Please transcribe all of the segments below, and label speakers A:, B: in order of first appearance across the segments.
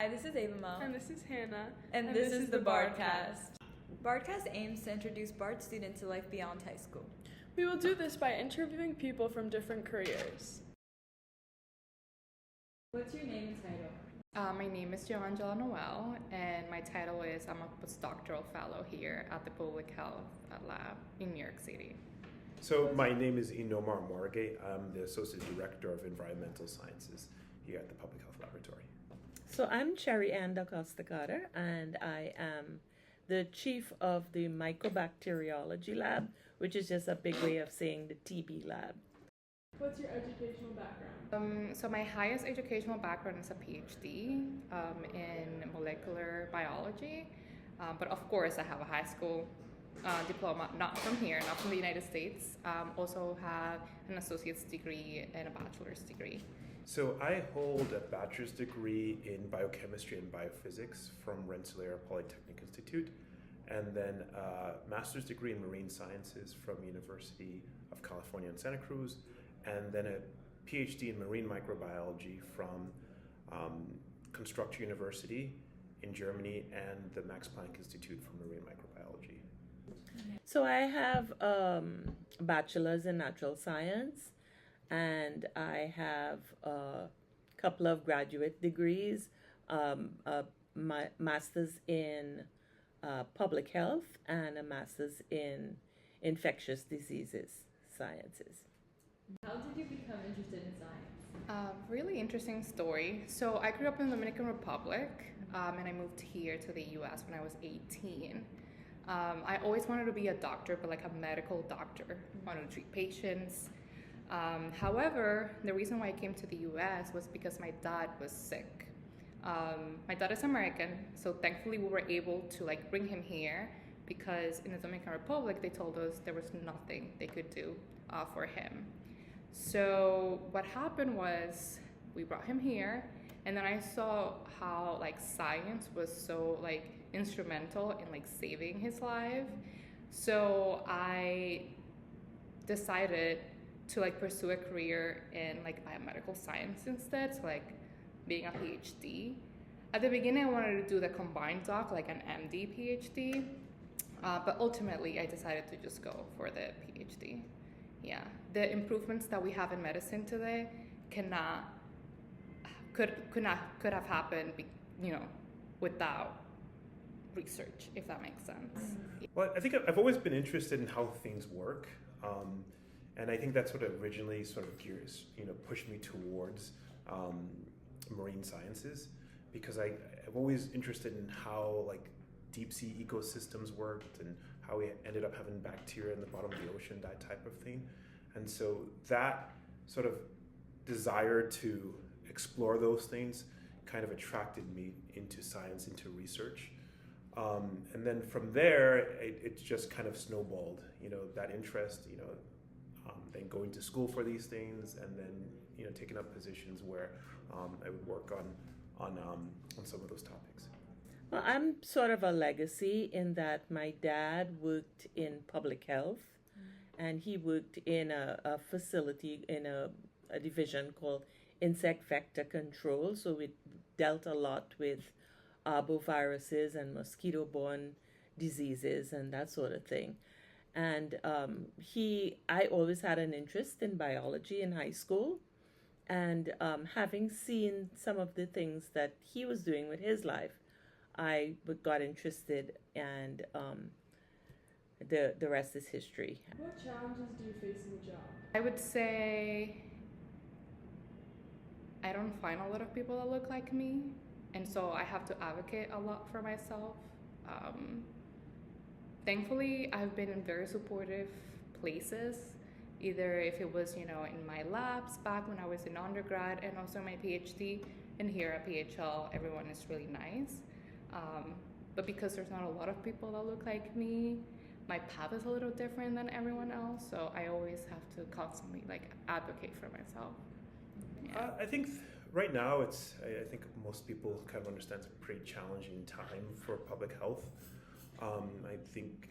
A: Hi, this is Ava.
B: And this is Hannah.
A: And this is the Bardcast. Bardcast aims to introduce Bard students to life beyond high school.
B: We will do this by interviewing people from different careers.
A: What's your name and title?
C: My name is Joangela Noel, and my title is I'm a postdoctoral fellow here at the Public Health Lab in New York City.
D: So my name is Inomar Morgay. I'm the Associate Director of Environmental Sciences here at the Public Health Laboratory.
E: So I'm Cherry Ann Da Costa Carter, and I am the chief of the Mycobacteriology Lab, which is just a big way of saying the TB lab.
B: What's your educational background?
C: So my highest educational background is a PhD in molecular biology, but of course I have a high school diploma, not from here, not from the United States. Also have an associate's degree and a bachelor's degree.
D: So I hold a bachelor's degree in biochemistry and biophysics from Rensselaer Polytechnic Institute, and then a master's degree in marine sciences from University of California in Santa Cruz, and then a PhD in marine microbiology from Construct University in Germany and the Max Planck Institute for Marine Microbiology.
E: So I have a bachelor's in natural science, and I have a couple of graduate degrees, my master's in public health and a master's in infectious diseases sciences.
A: How did you become interested in science?
C: Really interesting story. So I grew up in the Dominican Republic, and I moved here to the US when I was 18. I always wanted to be a doctor, but like a medical doctor. I wanted to treat patients. However, the reason why I came to the US was because my dad was sick. My dad is American, so thankfully we were able to like bring him here because in the Dominican Republic they told us there was nothing they could do for him. So what happened was we brought him here, and then I saw how like science was so like instrumental in like saving his life. So I decided to like pursue a career in like biomedical science instead, so like being a PhD. At the beginning I wanted to do the combined doc, like an MD PhD, but ultimately I decided to just go for the PhD. Yeah, the improvements that we have in medicine today could have happened, without research, if that makes sense.
D: Well, I think I've always been interested in how things work, and I think that's what originally sort of pushed me towards marine sciences, because I'm always interested in how like deep sea ecosystems worked and how we ended up having bacteria in the bottom of the ocean, that type of thing. And so that sort of desire to explore those things kind of attracted me into science, into research. And then from there, it just kind of snowballed, that interest, then going to school for these things, and then, taking up positions where I would work on some of those topics.
E: Well, I'm sort of a legacy in that my dad worked in public health, and he worked in a facility in a division called insect vector control. So we dealt a lot with arboviruses and mosquito-borne diseases and that sort of thing. And I always had an interest in biology in high school, and having seen some of the things that he was doing with his life, I got interested, and the rest is history.
B: What challenges do you face in the job?
C: I would say I don't find a lot of people that look like me, and so I have to advocate a lot for myself. Thankfully, I've been in very supportive places, either if it was, in my labs back when I was in undergrad and also my PhD, and here at PHL, everyone is really nice. But because there's not a lot of people that look like me, my path is a little different than everyone else, so I always have to constantly advocate for myself. Yeah.
D: I think right now I think most people kind of understand it's a pretty challenging time for public health. I think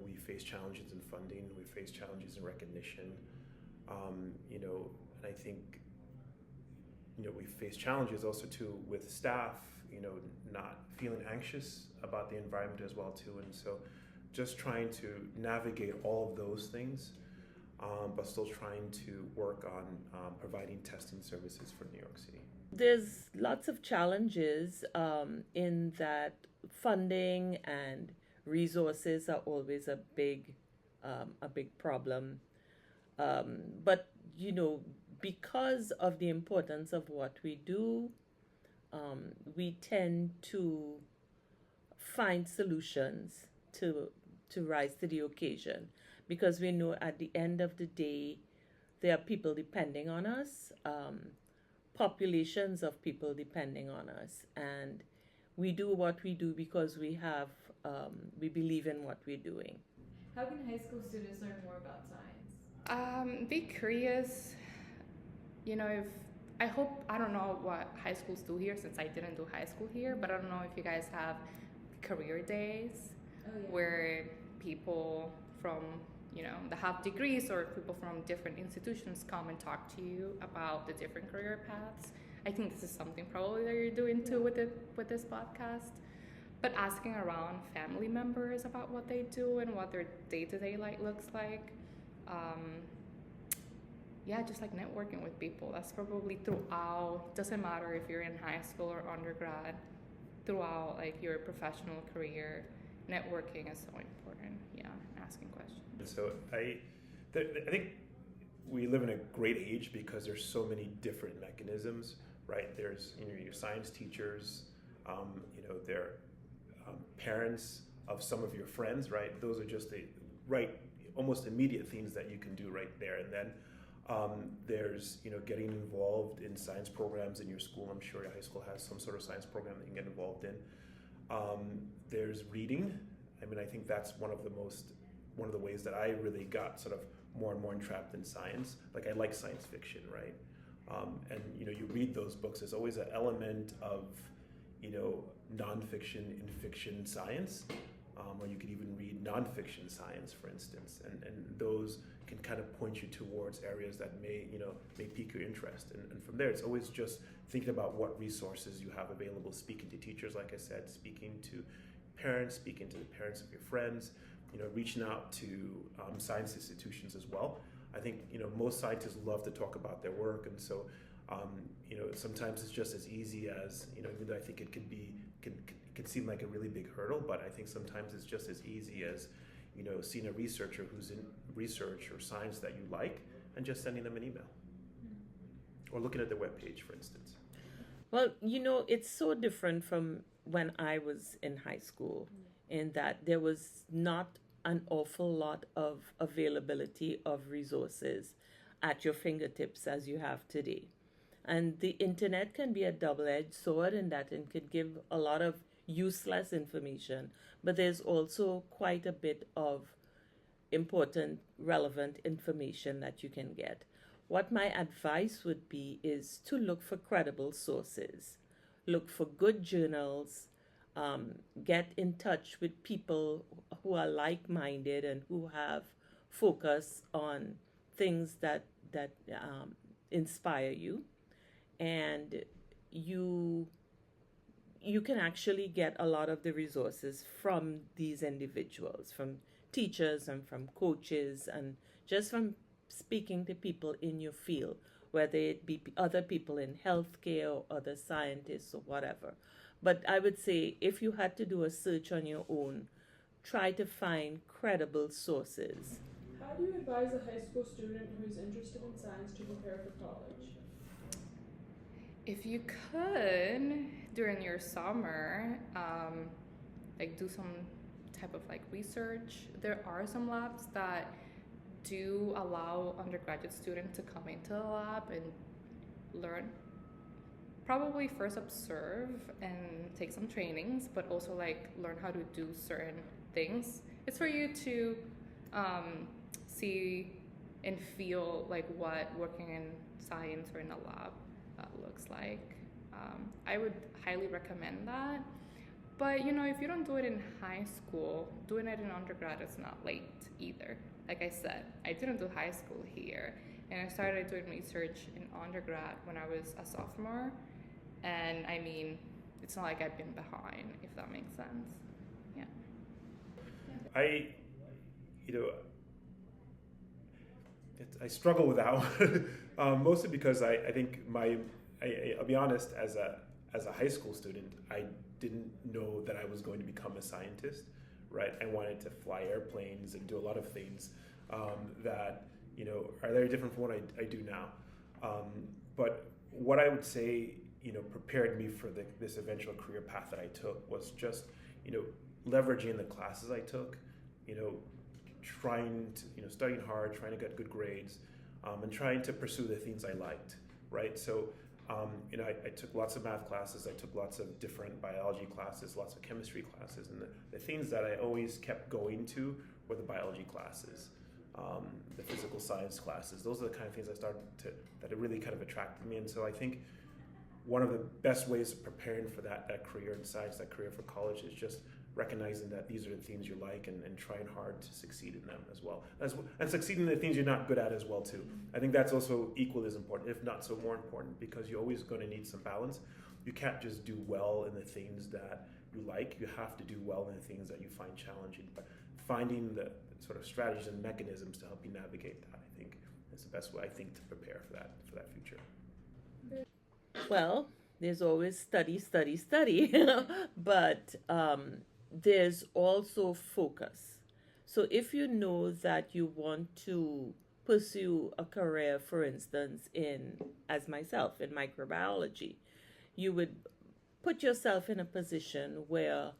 D: we face challenges in funding, we face challenges in recognition, and I think we face challenges also too with staff not feeling anxious about the environment as well too. And so just trying to navigate all of those things, but still trying to work on providing testing services for New York City.
E: There's lots of challenges in that funding and resources are always a big problem. But because of the importance of what we do, we tend to find solutions to rise to the occasion, because we know at the end of the day there are people depending on us, populations of people depending on us, and we do what we do because we believe in what we're doing.
A: How can high school students learn more about science?
C: Be curious. If I don't know what high schools do here, since I didn't do high school here, but I don't know if you guys have career days where people from that have degrees or people from different institutions come and talk to you about the different career paths. I think this is something probably that you're doing too with this podcast. But asking around family members about what they do and what their day-to-day life looks like. Just like networking with people. That's probably throughout, doesn't matter if you're in high school or undergrad, throughout like your professional career, networking is so important. Asking questions.
D: So I think we live in a great age because there's so many different mechanisms, right? There's your science teachers, they're parents of some of your friends, right? Those are just almost immediate things that you can do right there. And then there's getting involved in science programs in your school. I'm sure your high school has some sort of science program that you can get involved in. There's reading. I think that's one of the ways that I really got sort of more and more entrapped in science. Like I like science fiction, right? And you read those books. There's always an element of nonfiction in fiction science, or you could even read nonfiction science, for instance, and those can kind of point you towards areas that may pique your interest. And from there, it's always just thinking about what resources you have available, speaking to teachers, like I said, speaking to parents, speaking to the parents of your friends, reaching out to science institutions as well. I think most scientists love to talk about their work, and so sometimes it's just as easy as even though I think it can seem like a really big hurdle, but I think sometimes it's just as easy as seeing a researcher who's in research or science that you like and just sending them an email or looking at their webpage, for instance.
E: Well, it's so different from when I was in high school, in that there was not an awful lot of availability of resources at your fingertips as you have today. And the internet can be a double-edged sword in that it can give a lot of useless information, but there's also quite a bit of important, relevant information that you can get. What my advice would be is to look for credible sources, look for good journals, get in touch with people who are like-minded and who have focus on things that inspire you, and you can actually get a lot of the resources from these individuals, from teachers and from coaches, and just from speaking to people in your field, whether it be other people in healthcare or other scientists or whatever. But I would say if you had to do a search on your own, try to find credible sources.
B: How do you advise a high school student who is interested in science to prepare for college?
C: If you could, during your summer, do some type of research. There are some labs that do allow undergraduate students to come into the lab and learn. Probably first observe and take some trainings, but also learn how to do certain things. It's for you to see and feel what working in science or in a lab looks like. I would highly recommend that. But if you don't do it in high school, doing it in undergrad is not late either. Like I said, I didn't do high school here, and I started doing research in undergrad when I was a sophomore. And it's not like I've been behind, if that makes sense. Yeah.
D: I, you know, I struggle with that one, mostly because I think I'll be honest, as a high school student, I didn't know that I was going to become a scientist, right? I wanted to fly airplanes and do a lot of things that, you know, are very different from what I do now. But what I would say, you know, prepared me for this eventual career path that I took was just, you know, leveraging the classes I took, you know, trying to, you know, studying hard, trying to get good grades, and trying to pursue the things I liked, right? So, you know, I took lots of math classes, I took lots of different biology classes, lots of chemistry classes, and the things that I always kept going to were the biology classes, the physical science classes. Those are the kind of things that really kind of attracted me. And so I think one of the best ways of preparing for that career in science, that career for college, is just recognizing that these are the things you like and trying hard to succeed in them as well. And succeeding in the things you're not good at as well too. I think that's also equally as important, if not so more important, because you're always going to need some balance. You can't just do well in the things that you like. You have to do well in the things that you find challenging. But finding the sort of strategies and mechanisms to help you navigate that, I think, is the best way, I think, to prepare for that future.
E: Well, there's always study, but there's also focus. So if you know that you want to pursue a career, for instance, as myself, in microbiology, you would put yourself in a position where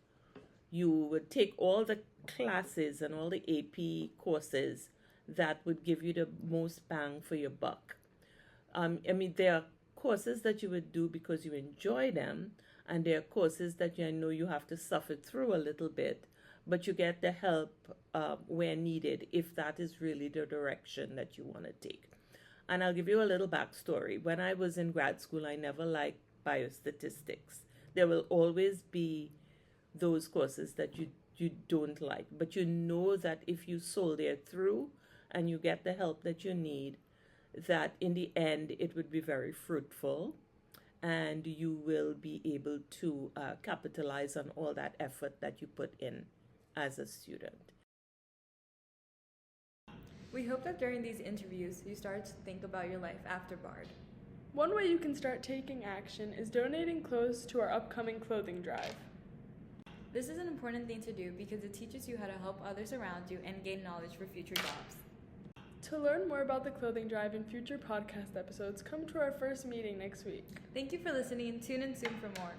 E: you would take all the classes and all the AP courses that would give you the most bang for your buck. I mean, there are courses that you would do because you enjoy them, and there are courses that you know you have to suffer through a little bit, but you get the help where needed if that is really the direction that you want to take. And I'll give you a little backstory. When I was in grad school, I never liked biostatistics. There will always be those courses that you don't like, but you know that if you soldier through and you get the help that you need, that in the end it would be very fruitful, and you will be able to capitalize on all that effort that you put in as a student.
A: We hope that during these interviews you start to think about your life after Bard.
B: One way you can start taking action is donating clothes to our upcoming clothing drive.
A: This is an important thing to do because it teaches you how to help others around you and gain knowledge for future jobs.
B: To learn more about the clothing drive and future podcast episodes, come to our first meeting next week.
A: Thank you for listening. Tune in soon for more.